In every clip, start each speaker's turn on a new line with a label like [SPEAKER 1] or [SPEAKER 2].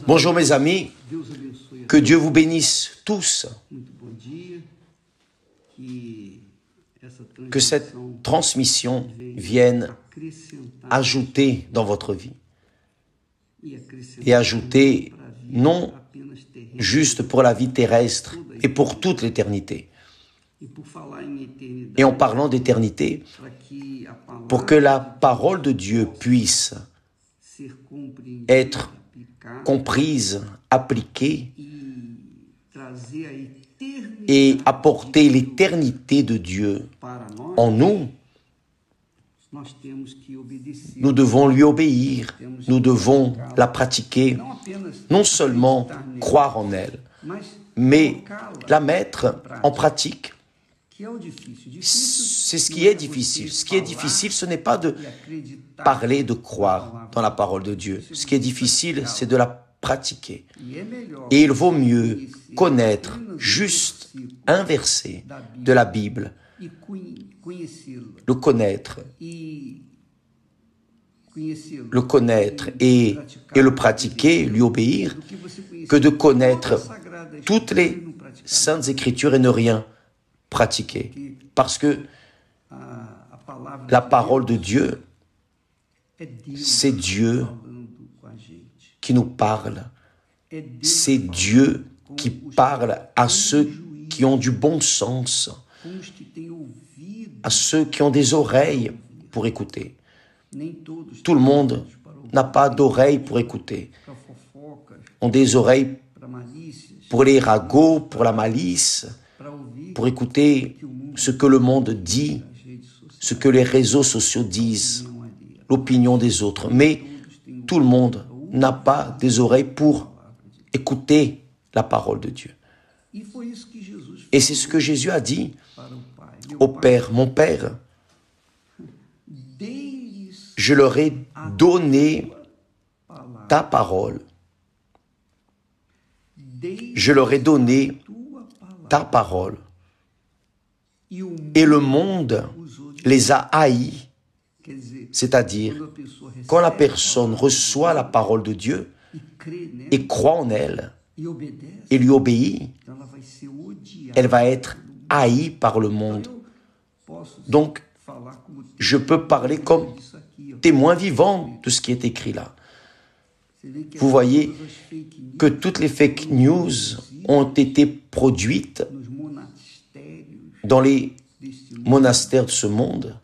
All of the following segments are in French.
[SPEAKER 1] Bonjour mes amis, que Dieu vous bénisse tous. Que cette transmission vienne ajouter dans votre vie. Et ajouter non juste pour la vie terrestre, mais pour toute l'éternité. Et en parlant d'éternité, pour que la parole de Dieu puisse être comprise, appliquée et apporter l'éternité de Dieu en nous, nous devons lui obéir, nous devons la pratiquer, non seulement croire en elle, mais la mettre en pratique. C'est ce qui est difficile. Ce qui est difficile, ce n'est pas de parler, de croire dans la parole de Dieu. Ce qui est difficile, c'est de la pratiquer. Et il vaut mieux connaître juste un verset de la Bible, le connaître et le pratiquer, lui obéir, que de connaître toutes les saintes écritures et ne rien pratiquer. Parce que la parole de Dieu, c'est Dieu qui nous parle. C'est Dieu qui parle à ceux qui ont du bon sens, à ceux qui ont des oreilles pour écouter. Tout le monde n'a pas d'oreilles pour écouter. On a des oreilles pour les ragots, pour la malice, pour écouter ce que le monde dit, ce que les réseaux sociaux disent, l'opinion des autres. Mais tout le monde n'a pas des oreilles pour écouter la parole de Dieu. Et c'est ce que Jésus a dit au Père. Mon Père, je leur ai donné ta parole. Je leur ai donné ta parole. Et le monde les a haïs. C'est-à-dire, quand la personne reçoit la parole de Dieu et croit en elle et lui obéit, elle va être haïe par le monde. Donc, je peux parler comme témoin vivant de ce qui est écrit là. Vous voyez que toutes les fake news ont été produites dans les monastères de ce monde,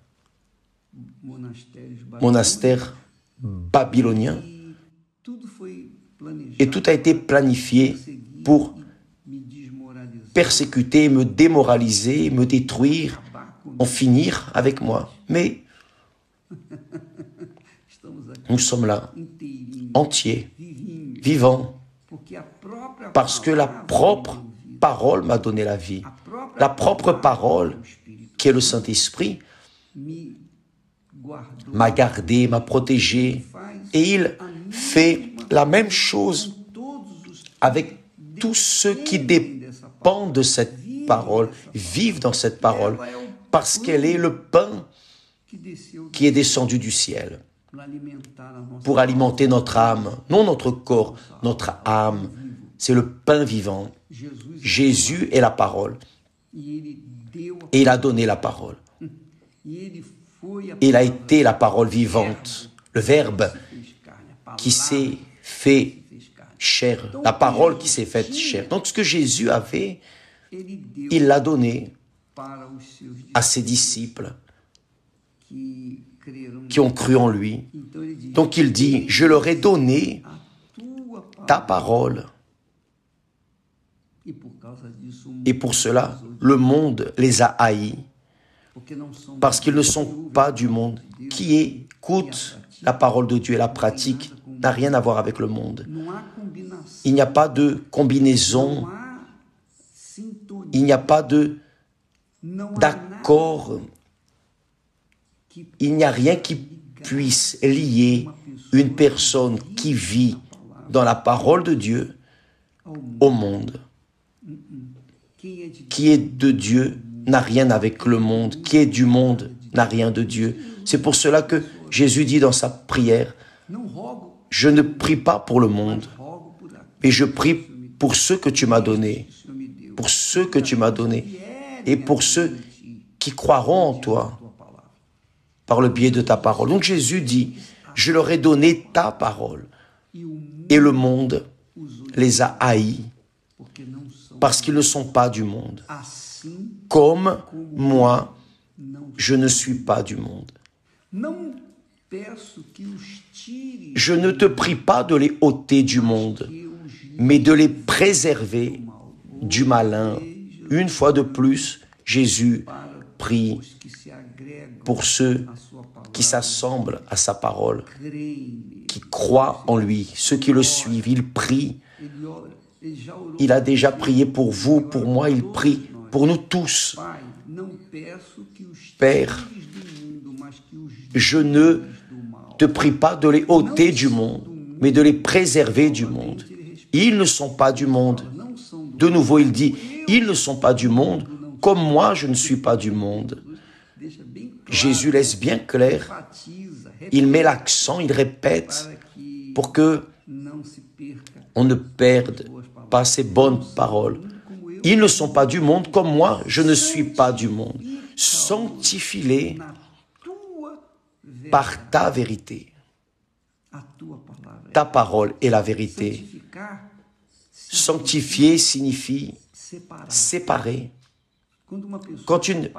[SPEAKER 1] monastères babyloniens, et tout a été planifié pour persécuter, me démoraliser, me détruire, en finir avec moi. Mais nous sommes là, entiers, vivants, parce que la propre parole m'a donné la vie. La propre parole, qui est le Saint-Esprit, m'a gardé, m'a protégé, et il fait la même chose avec tous ceux qui dépendent de cette parole, vivent dans cette parole, parce qu'elle est le pain qui est descendu du ciel pour alimenter notre âme, non notre corps, notre âme. C'est le pain vivant. Jésus est la parole. Et il a donné la parole. Il a été la parole vivante, le Verbe qui s'est fait chair, la parole qui s'est faite chair. Donc ce que Jésus avait, il l'a donné à ses disciples qui ont cru en lui. Donc il dit, je leur ai donné ta parole. Et pour cela, le monde les a haïs, parce qu'ils ne sont pas du monde. Qui écoute la parole de Dieu et la pratique n'a rien à voir avec le monde. Il n'y a pas de combinaison, il n'y a pas d'accord, il n'y a rien qui puisse lier une personne qui vit dans la parole de Dieu au monde. Qui est de Dieu n'a rien avec le monde. Qui est du monde n'a rien de Dieu. C'est pour cela que Jésus dit dans sa prière, je ne prie pas pour le monde, Et je prie pour ceux que tu m'as donnés, pour ceux que tu m'as donnés, et pour ceux qui croiront en toi par le biais de ta parole. Donc Jésus dit, je leur ai donné ta parole, et le monde les a haïs, parce qu'ils ne sont pas du monde. Comme moi, je ne suis pas du monde. Je ne te prie pas de les ôter du monde, mais de les préserver du malin. Une fois de plus, Jésus prie pour ceux qui s'assemblent à sa parole, qui croient en lui, ceux qui le suivent. Il prie. Il a déjà prié pour vous, pour moi, il prie pour nous tous. Père, je ne te prie pas de les ôter du monde, mais de les préserver du monde. Ils ne sont pas du monde. De nouveau, il dit, ils ne sont pas du monde, comme moi, je ne suis pas du monde. Jésus laisse bien clair, il met l'accent, il répète, pour que on ne perde pas ces bonnes paroles. Ils ne sont pas du monde, comme moi, je ne suis pas du monde. Sanctifie-les par ta vérité. Ta parole est la vérité. Sanctifier signifie séparer. Quand une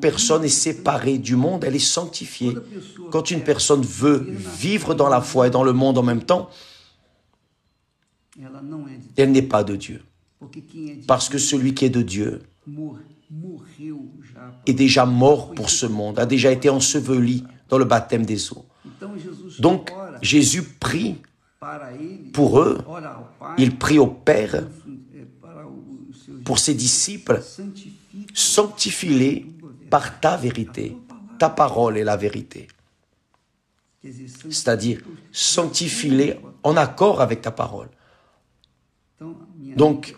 [SPEAKER 1] personne est séparée du monde, elle est sanctifiée. Quand une personne veut vivre dans la foi et dans le monde en même temps, elle n'est pas de Dieu. Parce que celui qui est de Dieu est déjà mort pour ce monde, a déjà été enseveli dans le baptême des eaux. Donc, Jésus prie pour eux, il prie au Père, pour ses disciples, sanctifie-les par ta vérité. Ta parole est la vérité. C'est-à-dire, sanctifie-les en accord avec ta parole. Donc,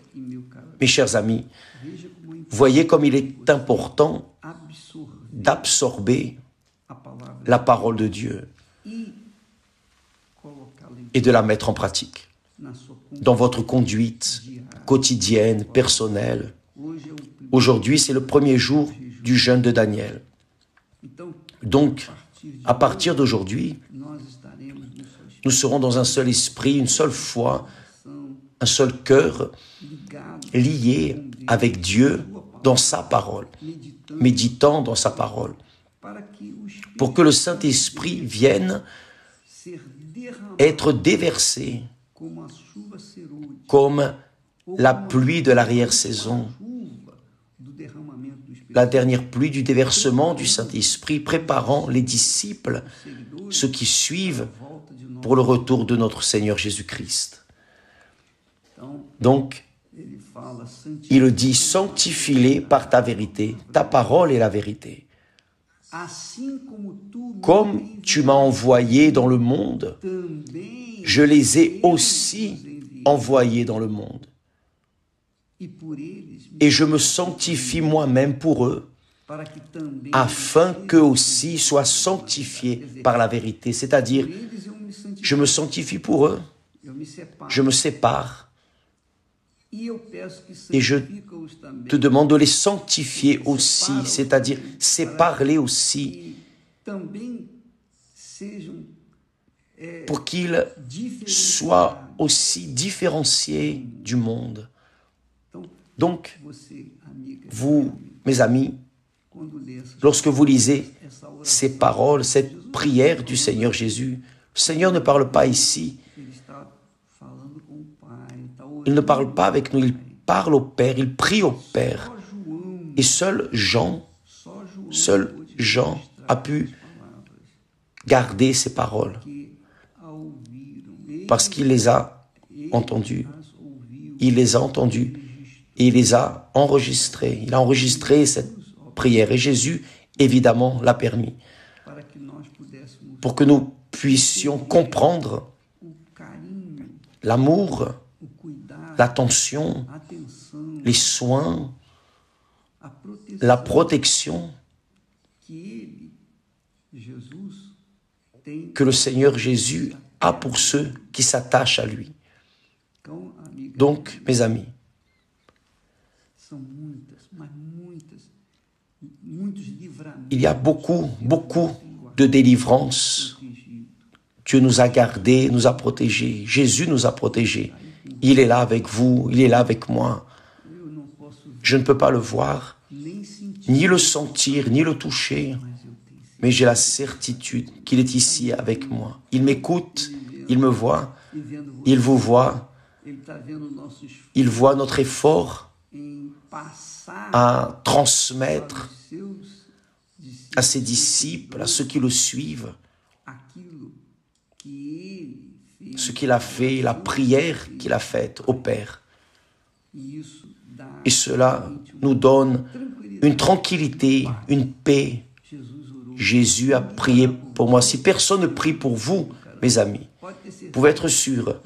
[SPEAKER 1] mes chers amis, voyez comme il est important d'absorber la parole de Dieu et de la mettre en pratique dans votre conduite quotidienne, personnelle. Aujourd'hui, c'est le premier jour du jeûne de Daniel. Donc, à partir d'aujourd'hui, nous serons dans un seul esprit, une seule foi, un seul cœur, lié avec Dieu dans sa parole, méditant dans sa parole, pour que le Saint-Esprit vienne être déversé comme la pluie de l'arrière-saison, la dernière pluie du déversement du Saint-Esprit, préparant les disciples, ceux qui suivent, pour le retour de notre Seigneur Jésus-Christ. Donc, il dit, sanctifie-les par ta vérité, ta parole est la vérité. Comme tu m'as envoyé dans le monde, je les ai aussi envoyés dans le monde. Et je me sanctifie moi-même pour eux, afin qu'eux aussi soient sanctifiés par la vérité. C'est-à-dire, je me sanctifie pour eux, je me sépare, et je te demande de les sanctifier aussi, c'est-à-dire sépare-les aussi, pour qu'ils soient aussi différenciés du monde. Donc, vous, mes amis, lorsque vous lisez ces paroles, cette prière du Seigneur Jésus, le Seigneur ne parle pas ici. Il ne parle pas avec nous, il parle au Père, il prie au Père. Et seul Jean a pu garder ces paroles, parce qu'il les a entendues. Il les a entendues et il les a enregistrées. Il a enregistré cette prière et Jésus, évidemment, l'a permis pour que nous puissions comprendre l'amour, l'attention, les soins, la protection que le Seigneur Jésus a pour ceux qui s'attachent à lui. Donc, mes amis, il y a beaucoup de délivrances. Dieu nous a gardés, nous a protégés. Jésus nous a protégés. Il est là avec vous, il est là avec moi. Je ne peux pas le voir, ni le sentir, ni le toucher, mais j'ai la certitude qu'il est ici avec moi. Il m'écoute, il me voit, il vous voit, il voit notre effort à transmettre à ses disciples, à ceux qui le suivent, ce qu'il a fait, la prière qu'il a faite au Père. Et cela nous donne une tranquillité, une paix. Jésus a prié pour moi. Si personne ne prie pour vous, mes amis, vous pouvez être sûrs,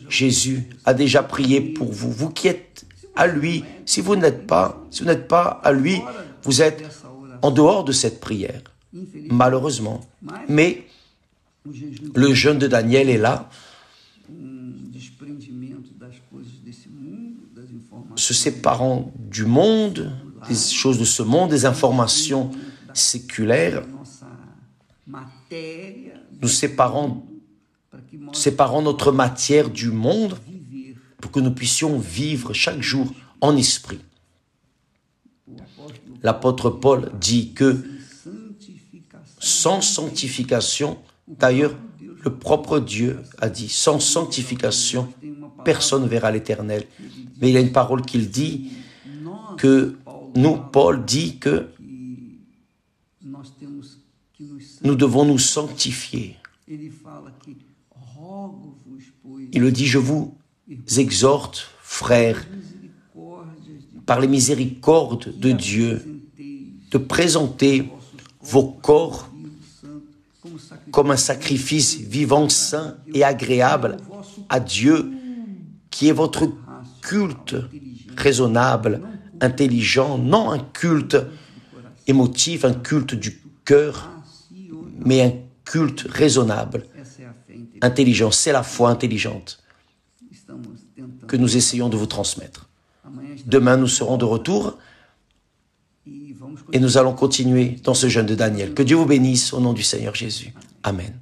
[SPEAKER 1] Jésus a déjà prié pour vous. Vous qui êtes à lui, si vous n'êtes pas à lui, vous êtes en dehors de cette prière, malheureusement. Mais le jeûne de Daniel est là, se séparant du monde, des choses de ce monde, des informations séculaires, nous séparons notre matière du monde pour que nous puissions vivre chaque jour en esprit. L'apôtre Paul dit que sans sanctification, d'ailleurs, le propre Dieu a dit, sans sanctification, personne ne verra l'Éternel. Mais il y a une parole qu'il dit, que nous, Paul dit que nous devons nous sanctifier. Il le dit, je vous exhorte, frères, par les miséricordes de Dieu, de présenter vos corps comme un sacrifice vivant, saint et agréable à Dieu, qui est votre culte raisonnable, intelligent, non un culte émotif, un culte du cœur, mais un culte raisonnable, intelligent. C'est la foi intelligente que nous essayons de vous transmettre. Demain, nous serons de retour et nous allons continuer dans ce jeûne de Daniel. Que Dieu vous bénisse au nom du Seigneur Jésus. Amen.